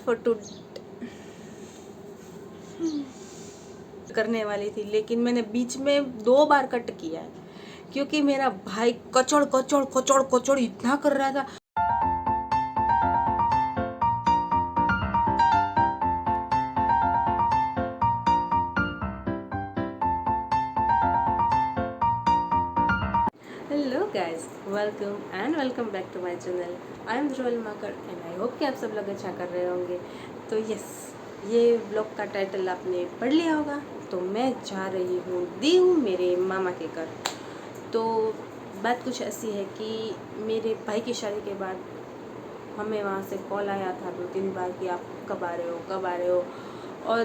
For to करने वाली थी, लेकिन मैंने बीच में 2 बार कट किया है क्योंकि मेरा भाई कचड़ कचड़ कचड़ कचड़ इतना कर रहा था। Hello guys, welcome back to my channel. I am Dhruval Makar and I hope कि आप सब लोग अच्छा कर रहे होंगे। तो यस, ये ब्लॉग का टाइटल आपने पढ़ लिया होगा। तो मैं जा रही हूँ दीव मेरे मामा के घर। तो बात कुछ ऐसी है कि मेरे भाई की शादी के बाद हमें वहाँ से कॉल आया था 2-3 बार कि आप कब आ रहे हो। और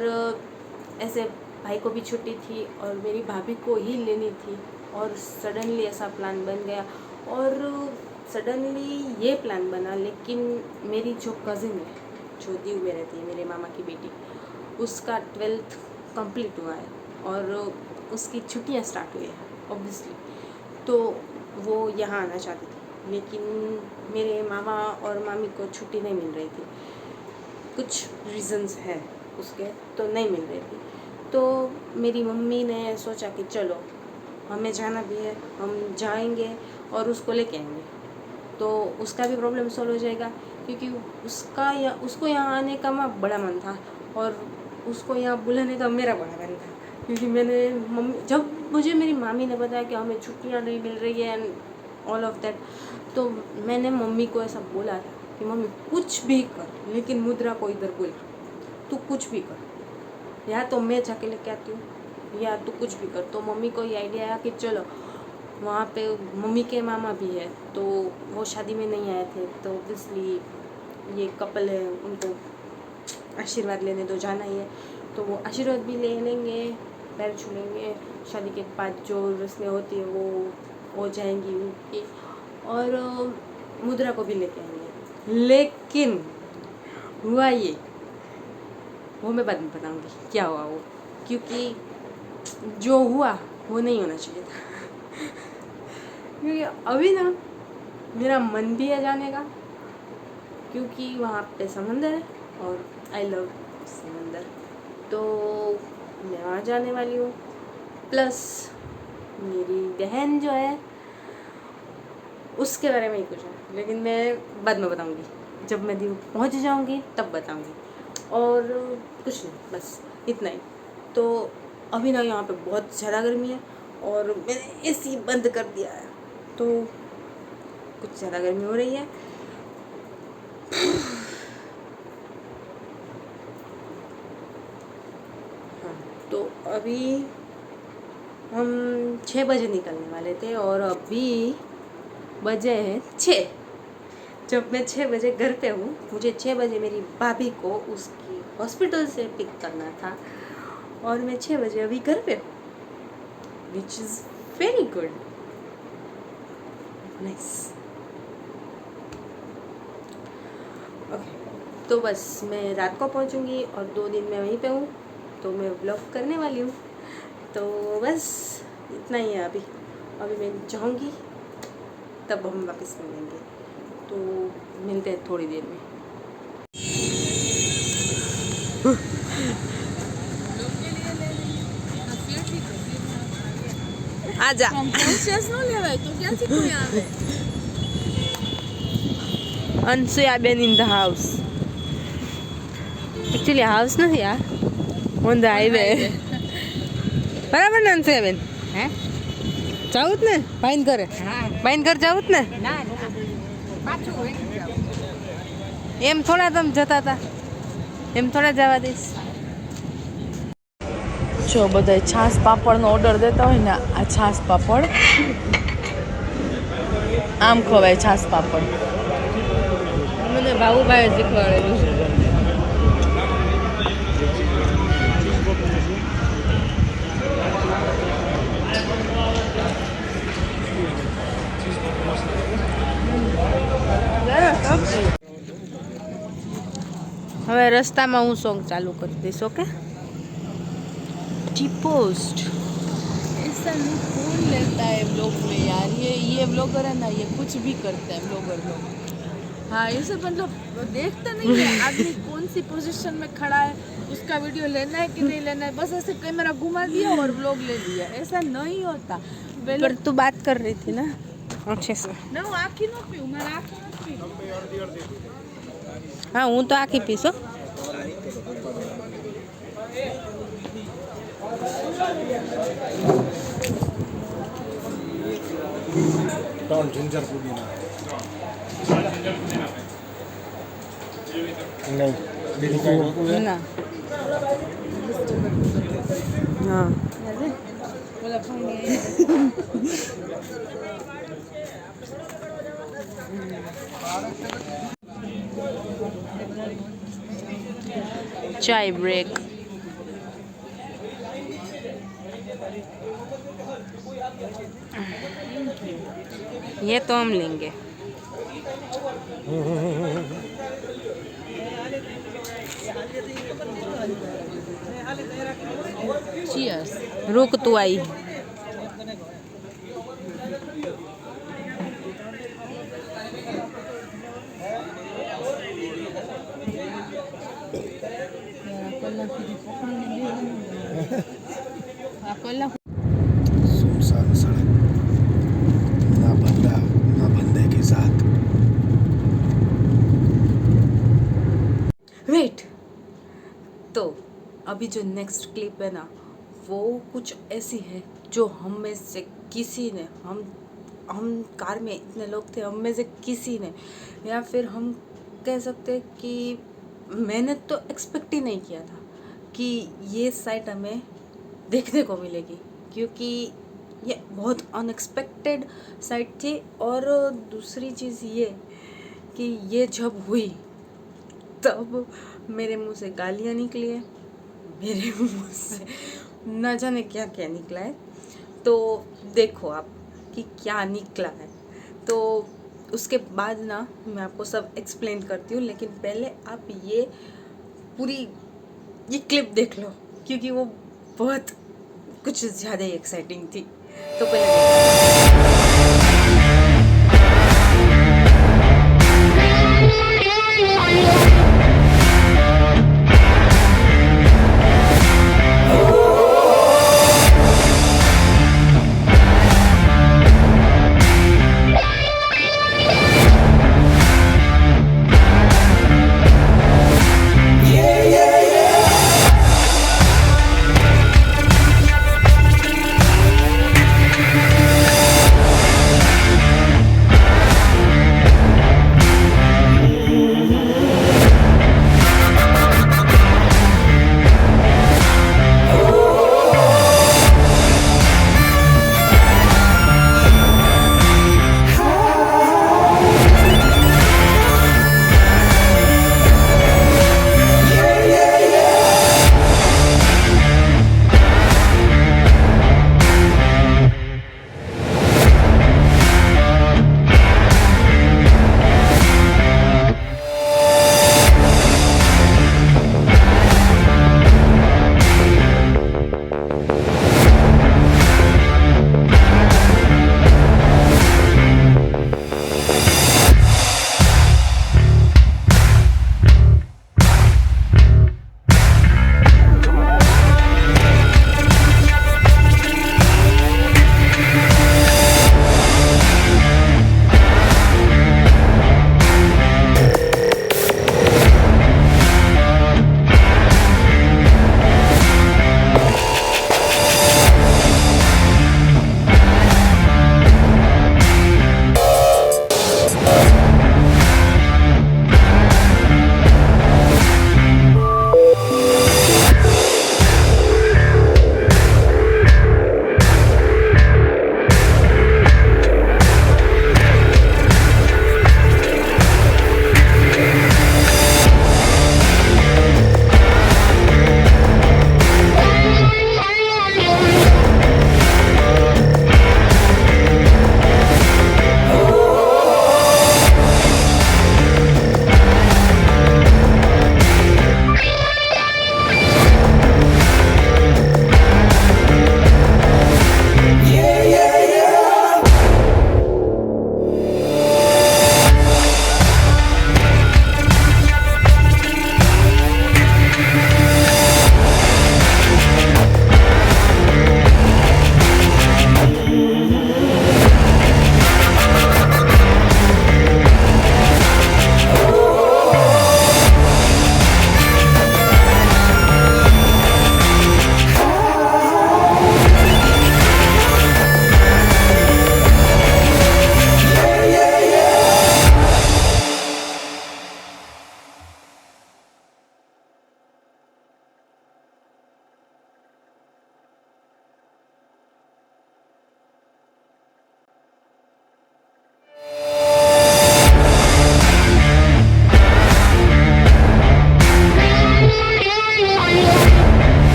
ऐसे भाई को भी छुट्टी थी और मेरी भाभी को ही लेनी थी और सडनली ऐसा प्लान बन गया। और सडनली ये प्लान बना, लेकिन मेरी जो कज़िन है जो दीव में रहती है, मेरे मामा की बेटी, उसका 12th कंप्लीट हुआ है और उसकी छुट्टियां स्टार्ट हुई हैं ऑब्वियसली। तो वो यहाँ आना चाहती थी, लेकिन मेरे मामा और मामी को छुट्टी नहीं मिल रही थी। कुछ रीज़न्स है उसके, तो नहीं मिल रही थी। तो मेरी मम्मी ने सोचा कि चलो हमें जाना भी है, हम जाएंगे और उसको लेके आएंगे, तो उसका भी प्रॉब्लम सॉल्व हो जाएगा। क्योंकि उसको यहाँ आने का बड़ा मन था और उसको यहाँ बुलाने का मेरा बड़ा मन था। क्योंकि जब मुझे मेरी मामी ने बताया कि हमें छुट्टियाँ नहीं मिल रही है एंड ऑल ऑफ दैट, तो मैंने मम्मी को ऐसा बोला था कि मम्मी कुछ भी कर, लेकिन मुद्रा को इधर बुला, तू कुछ भी कर, या तो मैं जाके लेके आती हूँ या तू कुछ भी कर। तो मम्मी को ये आइडिया आया कि चलो वहाँ पे मम्मी के मामा भी है, तो वो शादी में नहीं आए थे, तो ऑब्वियसली ये कपल है, उनको आशीर्वाद लेने तो जाना ही है। तो वो आशीर्वाद भी ले लेंगे, पैर छू लेंगे, शादी के बाद जो रस्में होती है वो हो जाएंगी उनकी, और मुद्रा को भी लेके आएंगे। लेकिन हुआ ये, वो मैं बाद में बताऊँगी क्या हुआ वो, क्योंकि जो हुआ वो नहीं होना चाहिए था। क्योंकि अभी ना मेरा मन भी है जाने का, क्योंकि वहाँ पे समंदर है और आई लव समंदर। तो मैं वहाँ जाने वाली हूँ, प्लस मेरी बहन जो है उसके बारे में ही कुछ है, लेकिन मैं बाद में बताऊँगी, जब मैं दीव पहुँच जाऊँगी तब बताऊँगी। और कुछ नहीं, बस इतना ही। तो अभी ना यहाँ पे बहुत ज़्यादा गर्मी है और मैंने एसी बंद कर दिया है, तो कुछ ज़्यादा गर्मी हो रही है। हाँ, तो अभी हम 6 बजे निकलने वाले थे और अभी बजे हैं 6। जब मैं 6 बजे घर पे हूँ, मुझे 6 बजे मेरी भाभी को उसकी हॉस्पिटल से पिक करना था और मैं 6 बजे अभी घर पे हूँ, which is very good, nice. Okay, तो बस मैं रात को पहुँचूँगी और 2 दिन मैं वहीं पे हूँ, तो मैं व्लॉग करने वाली हूँ। तो बस इतना ही है। अभी मैं जाऊँगी, तब हम वापस मिलेंगे। तो मिलते हैं थोड़ी देर में। आजा અનસુયા બેન in the house. Actually house નથી આ, ઓન ધ હાઈવે. બરાબર ને અનસુયા બેન? હે જાવું જ ને ભાઈન ઘરે? ભાઈન ઘર જાવું જ ને? એમ થોડા તમે જતા હતા, એમ થોડા જવા દઈશ. જો બધા છાશ પાપડનો ઓર્ડર દેતા હોય ને, આ છાશ પાપડ આમ ખવાય. છાશ પાપડ મને ભાવુભાઈએ શીખવાડેલું છે. હવે રસ્તામાં હું સોંગ ચાલુ કરી દઈશ. ઓકે, टी पोस्ट ऐसा लुक कौन लेता है ब्लॉग में यार? ये ब्लॉगर है ना, ये कुछ भी करते हैं ब्लॉगर लोग. हाँ, ये सब मतलब देखता नहीं है आदमी कौन सी पोजीशन में खड़ा है, उसका वीडियो लेना है कि नहीं लेना है, बस ऐसे कैमरा घुमा दिया और व्लॉग ले लिया। ऐसा नहीं होता। पर तू बात कर रही थी ना अच्छे से। ना वो आँखी न पीऊँ, मैं आँखी न पीऊँ। हाँ हूँ तो आखी पीसो। जिंजर पुदीना नहीं ना हाँ बोला भाई नहीं चाय ब्रेक। ये तो हम लेंगे। चीयर्स। रुक तू आई। सुनसान सड़क, ना बंदा ना बंदे के साथ। वेट, तो अभी जो नेक्स्ट क्लिप है ना वो कुछ ऐसी है जो हम में से किसी ने हम कार में इतने लोग थे, हम में से किसी ने या फिर हम कह सकते हैं कि मैंने तो एक्सपेक्ट ही नहीं किया था कि ये साइट हमें देखने को मिलेगी, क्योंकि ये बहुत अनएक्सपेक्टेड साइट थी। और दूसरी चीज़ ये कि ये जब हुई तब मेरे मुंह से गालियाँ निकली है, मेरे मुंह से न जाने क्या क्या निकला है। तो देखो आप कि क्या निकला है, तो उसके बाद ना मैं आपको सब एक्सप्लेन करती हूँ। लेकिन पहले आप ये पूरी ये क्लिप देख लो, क्योंकि वो बहुत कुछ ज़्यादा ही एक्साइटिंग थी। तो पहले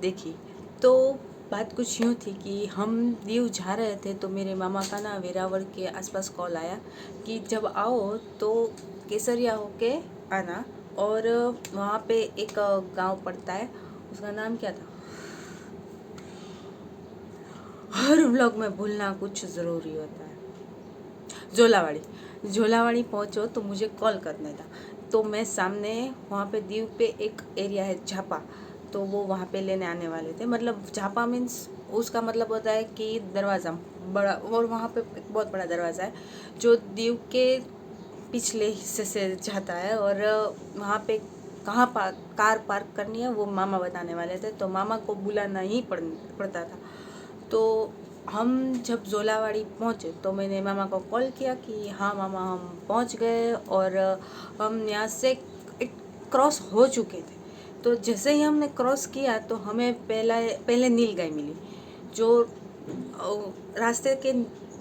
देखी। तो बात कुछ यूँ थी कि हम दीव जा रहे थे, तो मेरे मामा का ना वेरावल के आसपास कॉल आया कि जब आओ तो केसरिया होके आना, और वहाँ पे एक गांव पड़ता है, उसका नाम क्या था, हर व्लॉग में भूलना कुछ ज़रूरी होता है, झोलावाड़ी पहुँचो तो मुझे कॉल करने था। तो मैं सामने वहाँ पे दीव पे एक एरिया है झापा, तो वो वहाँ पे लेने आने वाले थे। मतलब झापा मीन्स उसका मतलब होता है कि दरवाज़ा बड़ा, और वहाँ पे एक बहुत बड़ा दरवाज़ा है जो दीव के पिछले हिस्से से जाता है, और वहाँ पे कहाँ कार पार्क करनी है वो मामा बताने वाले थे, तो मामा को बुलाना ही पड़ता था। तो हम जब झोलावाड़ी पहुँचे तो मैंने मामा को कॉल किया कि हाँ मामा हम पहुँच गए, और हम यहाँ से एक क्रॉस हो चुके थे। तो जैसे ही हमने क्रॉस किया तो हमें पहले नीलगाय मिली, जो रास्ते के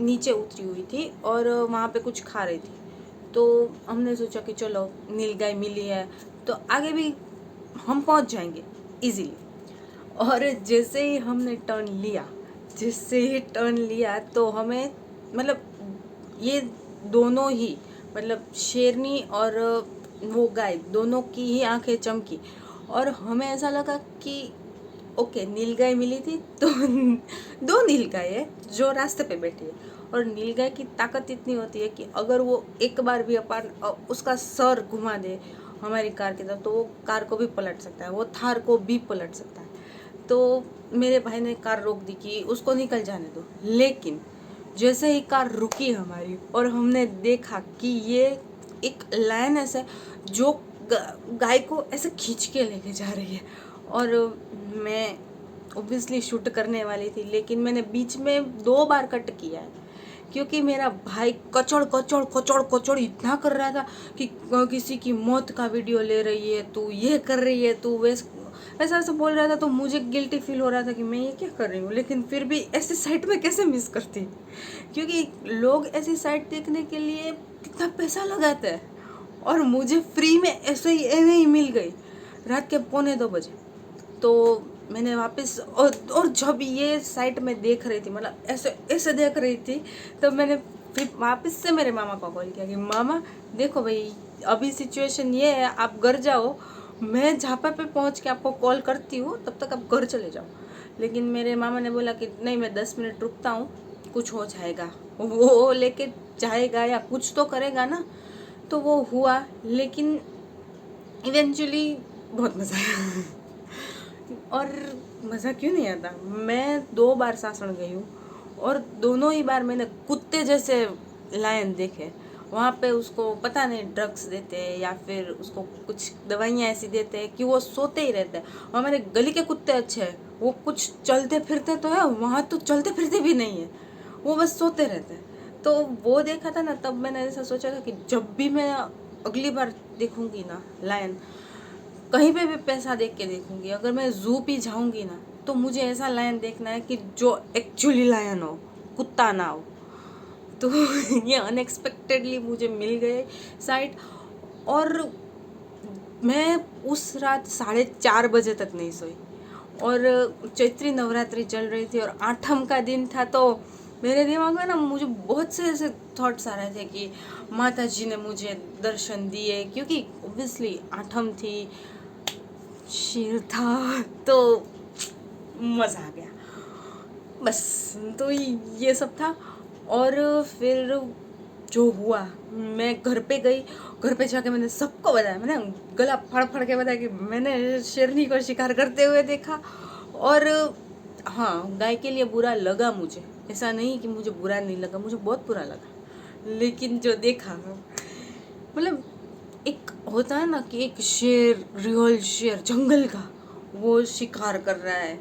नीचे उतरी हुई थी और वहाँ पे कुछ खा रही थी। तो हमने सोचा कि चलो नीलगाय मिली है तो आगे भी हम पहुँच जाएंगे इजीली। और जैसे ही टर्न लिया तो हमें मतलब ये दोनों ही, मतलब शेरनी और वो गाय दोनों की ही आंखें चमकी, और हमें ऐसा लगा कि ओके नीलगाय मिली थी तो दो नीलगाय है जो रास्ते पे बैठी है, और नीलगाय की ताकत इतनी होती है कि अगर वो एक बार भी अपन उसका सर घुमा दे हमारी कार की तरफ तो वो कार को भी पलट सकता है, वो थार को भी पलट सकता है। तो मेरे भाई ने कार रोक दी कि उसको निकल जाने दो, लेकिन जैसे ही कार रुकी हमारी और हमने देखा कि ये एक लायन ऐसा जो गाय को ऐसे खींच के लेके जा रही है, और मैं ऑब्वियसली शूट करने वाली थी, लेकिन मैंने बीच में 2 बार कट किया है क्योंकि मेरा भाई कचड़ कचड़ कचड़ कचड़ इतना कर रहा था कि किसी की मौत का वीडियो ले रही है तू, ये कर रही है तू, ऐसा ऐसा बोल रहा था। तो मुझे गिल्टी फील हो रहा था कि मैं ये क्या कर रही हूँ, लेकिन फिर भी ऐसी साइट में कैसे मिस करती, क्योंकि लोग ऐसी साइट देखने के लिए कितना पैसा लगाते हैं, और मुझे फ्री में ऐसे ही मिल गई रात के 1:45 बजे। तो मैंने वापस और जब ये साइट में देख रही थी, मतलब ऐसे ऐसे देख रही थी, तो मैंने फिर वापस से मेरे मामा को कॉल किया कि मामा देखो भाई अभी सिचुएशन ये है, आप घर जाओ, मैं झापा पे पहुंच के आपको कॉल करती हूँ, तब तक आप घर चले जाओ। लेकिन मेरे मामा ने बोला कि नहीं मैं 10 मिनट रुकता हूँ, कुछ हो जाएगा, वो लेके जाएगा या कुछ तो करेगा ना। तो वो हुआ, लेकिन इवेंचुअली बहुत मज़ा आया। और मज़ा क्यों नहीं आता, मैं 2 बार सासण गई हूँ और दोनों ही बार मैंने कुत्ते जैसे लायन देखे। वहाँ पे उसको पता नहीं ड्रग्स देते हैं या फिर उसको कुछ दवाइयाँ ऐसी देते हैं कि वो सोते ही रहते हैं। और हमारे गली के कुत्ते अच्छे हैं, वो कुछ चलते फिरते तो है, वहाँ तो चलते फिरते भी नहीं है, वो बस सोते रहते हैं। तो वो देखा था ना, तब मैंने ऐसा सोचा था कि जब भी मैं अगली बार देखूँगी ना लायन, कहीं पे भी पैसा देख के देखूंगी, अगर मैं जू भी जाऊंगी ना तो मुझे ऐसा लायन देखना है कि जो एक्चुअली लायन हो, कुत्ता ना हो। तो ये अनएक्सपेक्टेडली मुझे मिल गए साइट, और मैं उस रात 4:30 बजे तक नहीं सोई, और चैत्री नवरात्रि चल रही थी और 8म का दिन था। तो मेरे दिमाग में ना मुझे बहुत से ऐसे थॉट्स आ रहे थे कि माता जी ने मुझे दर्शन दिए, क्योंकि ऑब्वियसली 8म थी, शेर था, तो मज़ा आ गया बस। तो ये सब था। और फिर जो हुआ, मैं घर पे गई, घर पे जाके मैंने सबको बताया, मैंने गला फाड़ फाड़ के बताया कि मैंने शेरनी को शिकार करते हुए देखा। और हाँ, गाय के लिए बुरा लगा मुझे, ऐसा नहीं कि मुझे बुरा नहीं लगा, मुझे बहुत बुरा लगा, लेकिन जो देखा मतलब एक होता है ना कि एक शेर, रियल शेर जंगल का, वो शिकार कर रहा है,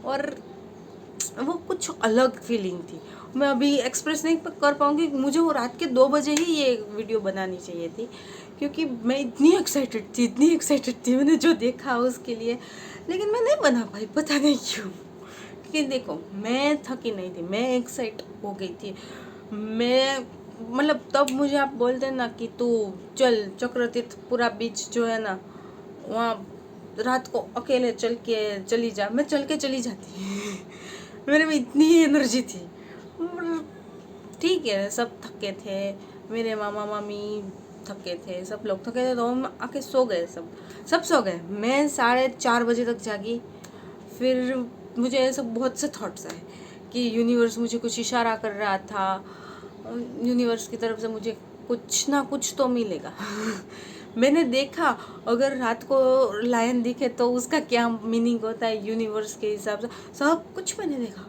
और वो कुछ अलग फीलिंग थी। मैं अभी एक्सप्रेस नहीं कर पाऊँगी, मुझे वो रात के 2 बजे ही ये वीडियो बनानी चाहिए थी, क्योंकि मैं इतनी एक्साइटेड थी मैंने जो देखा उसके लिए, लेकिन मैं नहीं बना पाई, पता नहीं क्यों। क्योंकि देखो मैं थकी नहीं थी, मैं एक्साइट हो गई थी। मैं मतलब तब मुझे आप बोलते ना कि तू चल चक्रतीर्थ पूरा बीच जो है ना वहाँ रात को अकेले चली जा, मैं चल के चली जाती मेरे में इतनी एनर्जी थी। ठीक है, सब थके थे, मेरे मामा मामी थके थे, सब लोग थके थे, तो हम आके सो गए, सब सो गए। मैं 4:30 बजे तक जागी। फिर मुझे ऐसे बहुत से थॉट्स आए कि यूनिवर्स मुझे कुछ इशारा कर रहा था, यूनिवर्स की तरफ से मुझे कुछ ना कुछ तो मिलेगा मैंने देखा, अगर रात को लायन दिखे तो उसका क्या मीनिंग होता है यूनिवर्स के हिसाब से, सब कुछ मैंने देखा।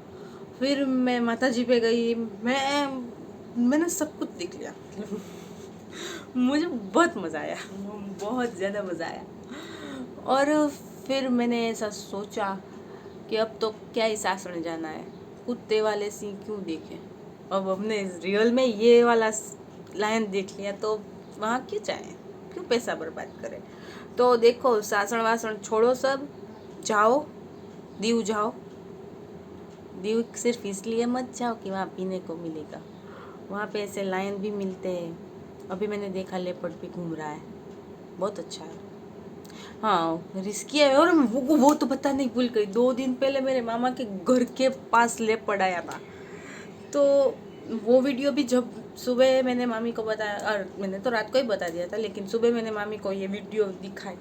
फिर मैं माता जी पे गई, मैंने सब कुछ देख लिया मुझे बहुत मज़ा आया, बहुत ज़्यादा मज़ा आया। और फिर मैंने ऐसा सोचा कि अब तो क्या ही सासण जाना है, कुत्ते वाले सी क्यों देखे, अब हमने रियल में ये वाला लायन देख लिया तो वहाँ क्यों जाए, क्यों पैसा बर्बाद करें। तो देखो, सासण वासण छोड़ो, सब जाओ दीव जाओ। दीव सिर्फ इसलिए मत जाओ कि वहाँ पीने को मिलेगा, वहाँ पे ऐसे लायन भी मिलते हैं। अभी मैंने देखा लेपर्ड भी घूम रहा है, बहुत अच्छा है। हाँ, रिस्की है। और वो तो पता नहीं भूल गई, 2 दिन पहले मेरे मामा के घर के पास लेपर्ड आया था। तो वो वीडियो भी जब सुबह मैंने मामी को बताया, और मैंने तो रात को ही बता दिया था, लेकिन सुबह मैंने मामी को ये वीडियो दिखाई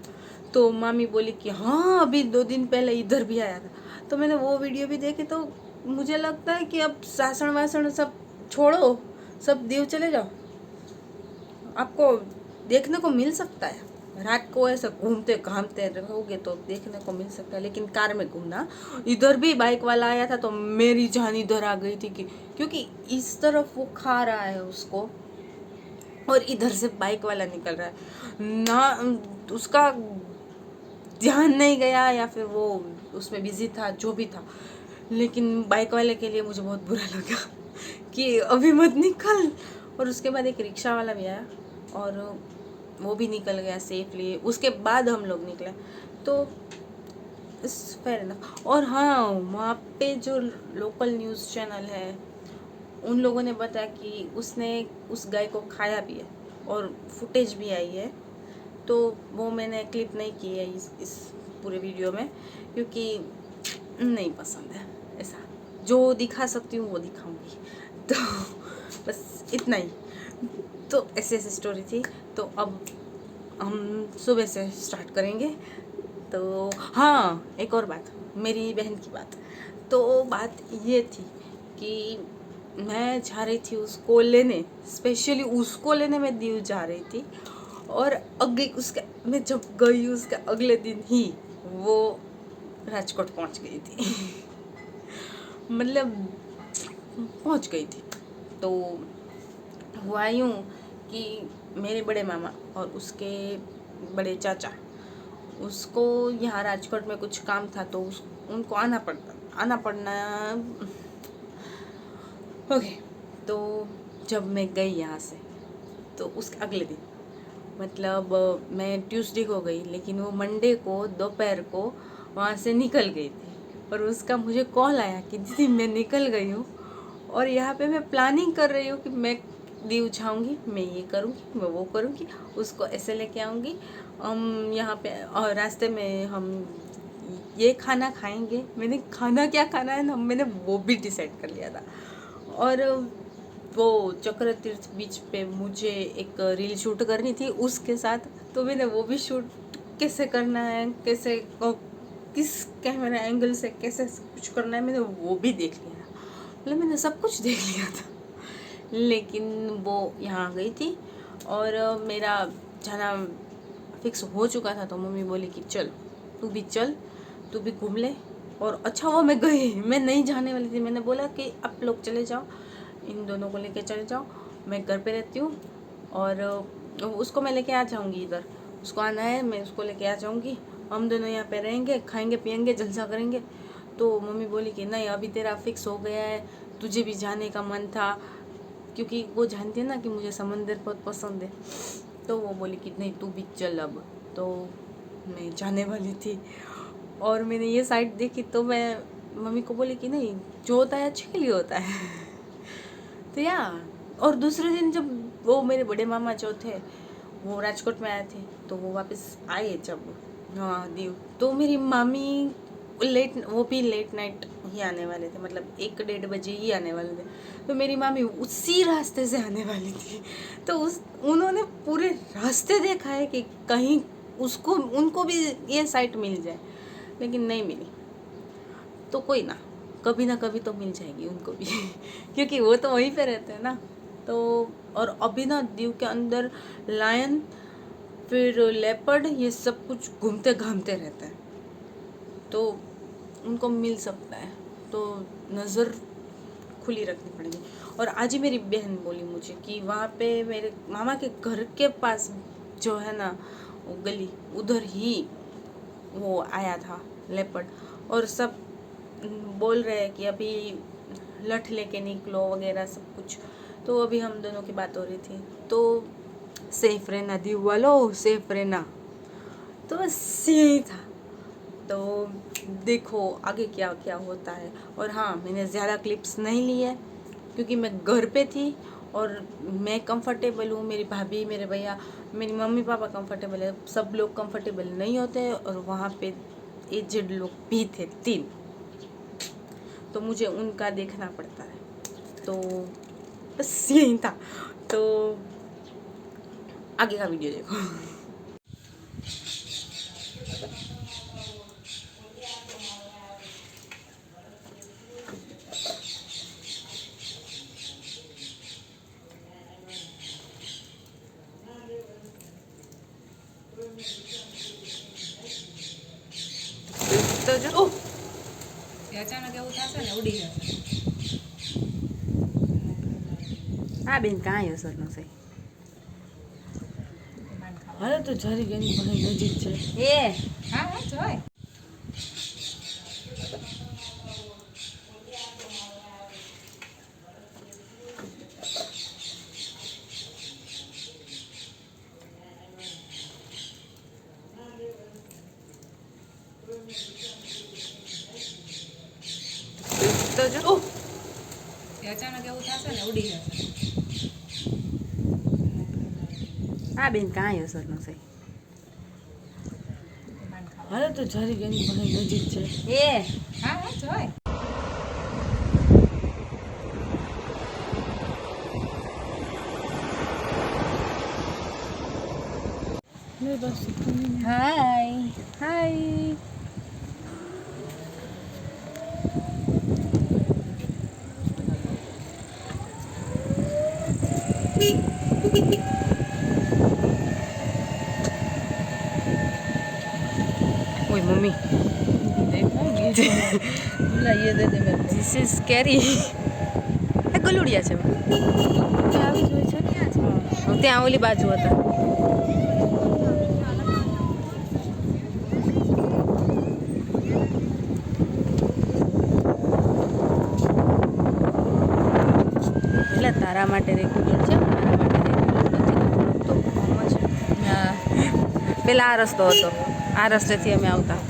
तो मामी बोली कि हाँ अभी 2 दिन पहले इधर भी आया था। तो मैंने वो वीडियो भी देखी, तो मुझे लगता है कि अब सासण वासण सब छोड़ो, सब दीव चले जाओ, आपको देखने को मिल सकता है। रात को ऐसे घूमते घामते रहोगे तो देखने को मिल सकता है, लेकिन कार में घूमना। इधर भी बाइक वाला आया था तो मेरी जान इधर आ गई थी कि क्योंकि इस तरफ वो खा रहा है उसको और इधर से बाइक वाला निकल रहा है ना, उसका ध्यान नहीं गया या फिर वो उसमें बिजी था, जो भी था। लेकिन बाइक वाले के लिए मुझे बहुत बुरा लगा कि अभी मत निकल। और उसके बाद एक रिक्शा वाला भी आया और वो भी निकल गया सेफली। उसके बाद हम लोग निकले, तो फेयर इनफ। और हाँ, वहाँ पे जो लोकल न्यूज़ चैनल है उन लोगों ने बताया कि उसने उस गाय को खाया भी है और फुटेज भी आई है। तो वो मैंने क्लिप नहीं की है इस पूरे वीडियो में, क्योंकि नहीं पसंद है ऐसा। जो दिखा सकती हूँ वो दिखाऊंगी, तो बस इतना ही। तो ऐसी स्टोरी थी। तो अब हम सुबह से स्टार्ट करेंगे। तो हाँ, एक और बात, मेरी बहन की बात। तो बात ये थी कि मैं जा रही थी उसको लेने, स्पेशली उसको लेने मैं दीव जा रही थी। और मैं जब गई उसके अगले दिन ही वो राजकोट पहुंच गई थी मतलब पहुंच गई थी। तो हुआ यूँ कि मेरे बड़े मामा और उसके बड़े चाचा, उसको यहाँ राजकोट में कुछ काम था तो उनको आना पड़ना ओके। तो जब मैं गई यहाँ से तो उसके अगले दिन, मतलब मैं ट्यूसडे को गई, लेकिन वो मंडे को दोपहर को वहाँ से निकल गई थी। और उसका मुझे कॉल आया कि दीदी मैं निकल गई हूँ और यहाँ पे मैं प्लानिंग कर रही हूँ कि मैं दीव जाऊँगी, मैं ये करूँगी, मैं वो करूँगी, उसको ऐसे लेके आऊँगी, हम यहाँ पे और रास्ते में हम ये खाना खाएंगे। मैंने खाना क्या खाना है ना, मैंने वो भी डिसाइड कर लिया था। और वो चक्र तीर्थ बीच पे मुझे एक रील शूट करनी थी उसके साथ, तो मैंने वो भी शूट कैसे करना है, कैसे किस कैमरा एंगल से कैसे कुछ करना है, मैंने वो भी देख लिया था। मतलब मैंने सब कुछ देख लिया था। लेकिन वो यहाँ गई थी और मेरा जाना फिक्स हो चुका था। तो मम्मी बोली कि चल तू भी घूम ले। और अच्छा हुआ मैं गई, मैं नहीं जाने वाली थी। मैंने बोला कि आप लोग चले जाओ, इन दोनों को लेके चले जाओ, मैं घर पे रहती हूँ और उसको मैं लेके आ जाऊँगी इधर। उसको आना है, मैं उसको लेके आ जाऊँगी, हम दोनों यहाँ पे रहेंगे, खाएंगे पियेंगे, जलसा करेंगे। तो मम्मी बोली कि नहीं, अभी तेरा फिक्स हो गया है, तुझे भी जाने का मन था, क्योंकि वो जानती है ना कि मुझे समंदर बहुत पसंद है। तो वो बोली कि नहीं तू भी चल अब। तो मैं जाने वाली थी और मैंने ये साइड देखी तो मैं मम्मी को बोली कि नहीं, जो होता है अच्छे के लिए होता है तो और दूसरे दिन जब वो मेरे बड़े मामा जो थे वो राजकोट में आए थे, तो वो वापस आए जब हाँ दीव। तो मेरी मामी वो भी लेट नाइट ही आने वाले थे, मतलब 1-1:30 बजे ही आने वाले थे। तो मेरी मामी उसी रास्ते से आने वाली थी, तो उन्होंने पूरे रास्ते देखा है कि कहीं उनको भी ये साइट मिल जाए, लेकिन नहीं मिली। तो कोई ना कभी तो मिल जाएगी उनको भी क्योंकि वो तो वहीं पे रहते हैं ना। तो और अभी ना दीव के अंदर लायन फिर लेपर्ड ये सब कुछ घूमते घामते रहता है, तो उनको मिल सकता है, तो नज़र खुली रखनी पड़ेगी। और आज ही मेरी बहन बोली मुझे कि वहाँ पे मेरे मामा के घर के पास जो है ना वो गली, उधर ही वो आया था लेपर्ड, और सब बोल रहे हैं कि अभी लठ लेके निकलो वगैरह सब कुछ। तो अभी हम दोनों की बात हो रही थी, तो सेफ रहना दीव वालों, सेफ रहना। तो बस यही था। तो देखो आगे क्या क्या होता है। और हाँ, मैंने ज़्यादा क्लिप्स नहीं लिए क्योंकि मैं घर पे थी और मैं कंफर्टेबल हूँ, मेरी भाभी, मेरे भैया, मेरी मम्मी पापा कंफर्टेबल है, सब लोग कंफर्टेबल नहीं होते। और वहाँ पे एजेड लोग भी थे 3, तो मुझे उनका देखना पड़ता है। तो बस यही था। तो आगे का वीडियो देखो। તો જો અચાનક એવું થશે ને ઉડી જશે. આ બેન કાંઈ અસર ન થઈ. હાલો તો જરી એની પાસે નજીક છે. એ હા હા જોય. તો જો અચાનક એવું થશે ને ઉડી જશે. આ બેન કાંઈ અસર ન થઈ. હાલો તો જરી એની પાસે નજીક છે. એ હા હા જોય. હાય હાય. ओए मम्मी देखो बोला ये दे दे मेरे दिस इज स्केरी. એ ગલુડિયા છે को આવી જોઈ છે ક્યાં છે. ત્યાં ઓલી બાજુ હતા. એટલે તારા માટે રેગ્યુલર છે, મારા માટે રેગ્યુલર નથી. તો આમ જ પેલા આ રસ્તો હતો, આ રસ્તેથી અમે આવતા.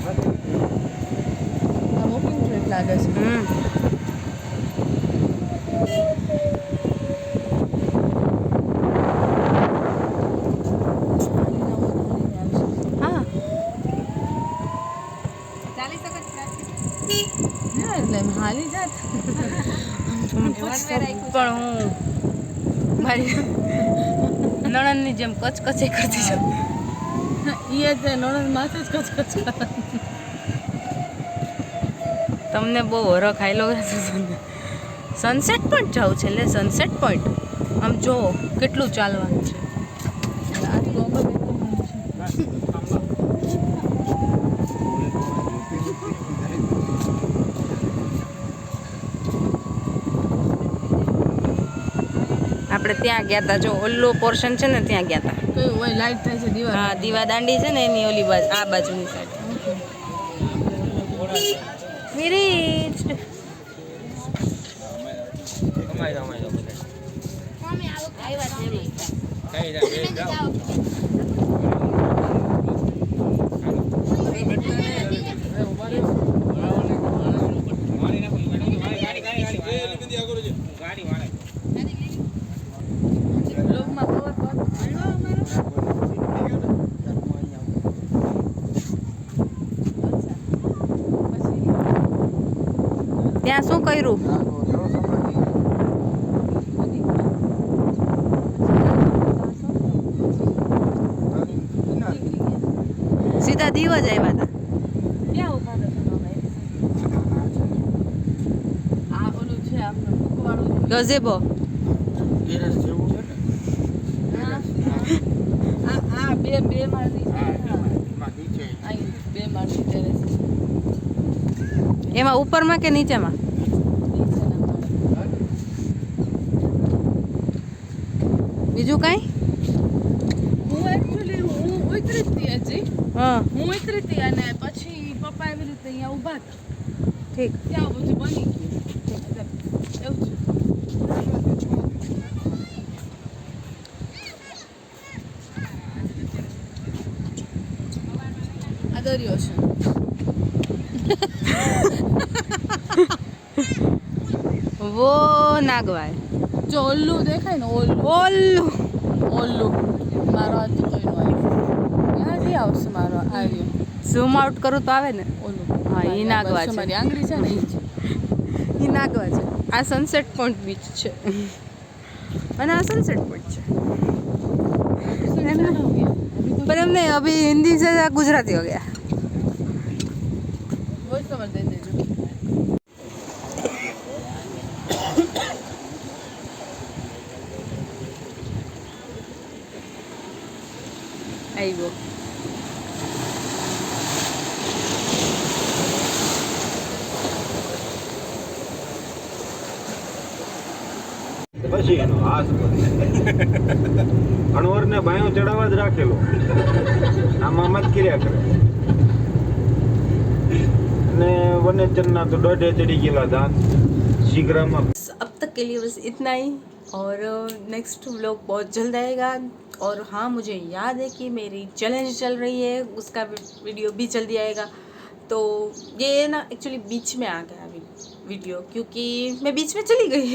આ વોકિંગ ટ્રેક લાગે છે. હા ચાલી શકે છે એટલે એમ હાલી જાત. પણ હું મારી નણંદની જેમ કચકચે કરતી છું. એ જ નણંદ માથે જ કચકચ કરે. તમને બહુ હરખ આયલો સનસેટ પોઈન્ટ જવું છે. એટલે સનસેટ પોઈન્ટ આમ જો કેટલું ચાલવાનું છે. આટલું અગર આપણે ત્યાં ગયા હતા, જો ઓલો પોર્શન છે ને ત્યાં ગયા હતા. કયું હોય લાઈટ થાય છે દીવા. હા, દીવા દાંડી છે ને એની ઓલી બાજુ, આ બાજુની સાઈડ. We reached. ત્યાં શું કર્યું? સીધા દીવ જ આવ્યા હતા. ક્યાં ઉભા હતા તમે? આ ઓલું છે આપણે ભૂખવાળું ગઝેબો. આ બે માળની અહીં બે માળની ટેરેસ એમાં ઉપરમાં કે નીચેમાં? બીજું કાંઈ? હું એકચ્યુઅલી હું ઉતરી હતી હજી હા હું ઉતરી હતી અને પછી પપ્પા એવી રીતે અહીંયા ઊભા હતા ઠીક. ત્યાં બધું બની ગયું એવું છે. આ દરિયો છે. વો નાગવાય. જો ઓલ્લું દેખાય ને ઓલ્લું ઓલ્લું ઓલ્લું મારો હાથ તો કોઈનો આવ્યો ક્યાંથી આવશે મારો આવ્યો ઝૂમ આઉટ કરું તો આવે ને. ઓલું હા, ઈ નાગવા છે. મારી આંગળી છે ને ઈ છે. એ નાગવા છે. આ સનસેટ પોઈન્ટ બીચ છે અને આ સનસેટ પોઈન્ટ છે. पर हमने अभी हिंदी से गुजराती हो गया. वही समझ दे देજો. આવ્યો. પછી એનો હાથ અણવર ને બાયો ચડાવવા જ રાખેલો આમાં મત કર્યા કરે અને વનેચરના તો દોઢે ચડી ગયેલા દાંત शीघ्रमा. अब तक के लिए बस इतना ही और नेक्स्ट व्लॉग बहुत जल्द आएगा. और हाँ, मुझे याद है कि मेरी चैलेंज चल रही है, उसका वीडियो भी जल्दी आएगा. तो ये ना एक्चुअली बीच में आ गया अभी वीडियो, क्योंकि मैं बीच में चली गई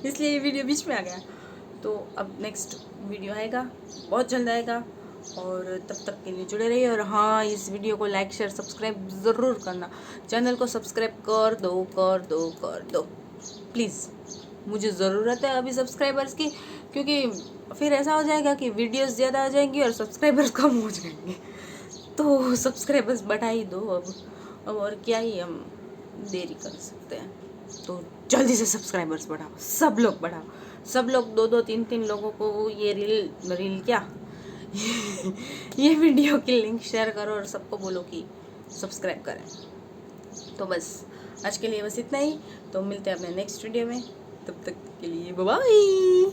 इसलिए ये वीडियो बीच में आ गया. तो अब नेक्स्ट वीडियो आएगा, बहुत जल्द आएगा. और तब तक के लिए जुड़े रहिए. और हाँ, इस वीडियो को लाइक शेयर सब्सक्राइब ज़रूर करना. चैनल को सब्सक्राइब कर दो प्लीज़. मुझे ज़रूरत है अभी सब्सक्राइबर्स की, क्योंकि फिर ऐसा हो जाएगा कि वीडियोस ज़्यादा आ जाएंगी और सब्सक्राइबर्स कम हो जाएंगे. तो सब्सक्राइबर्स बढ़ा ही दो अब और क्या ही हम देरी कर सकते हैं. तो जल्दी से सब्सक्राइबर्स बढ़ाओ, सब लोग बढ़ाओ. सब लोग 2-2, 3-3 लोगों को ये रील क्या ये वीडियो की लिंक शेयर करो और सबको बोलो कि सब्सक्राइब करें. तो बस आज के लिए बस इतना ही. तो मिलते हैं अपने नेक्स्ट वीडियो में. तब तक के लिए बाय बाय.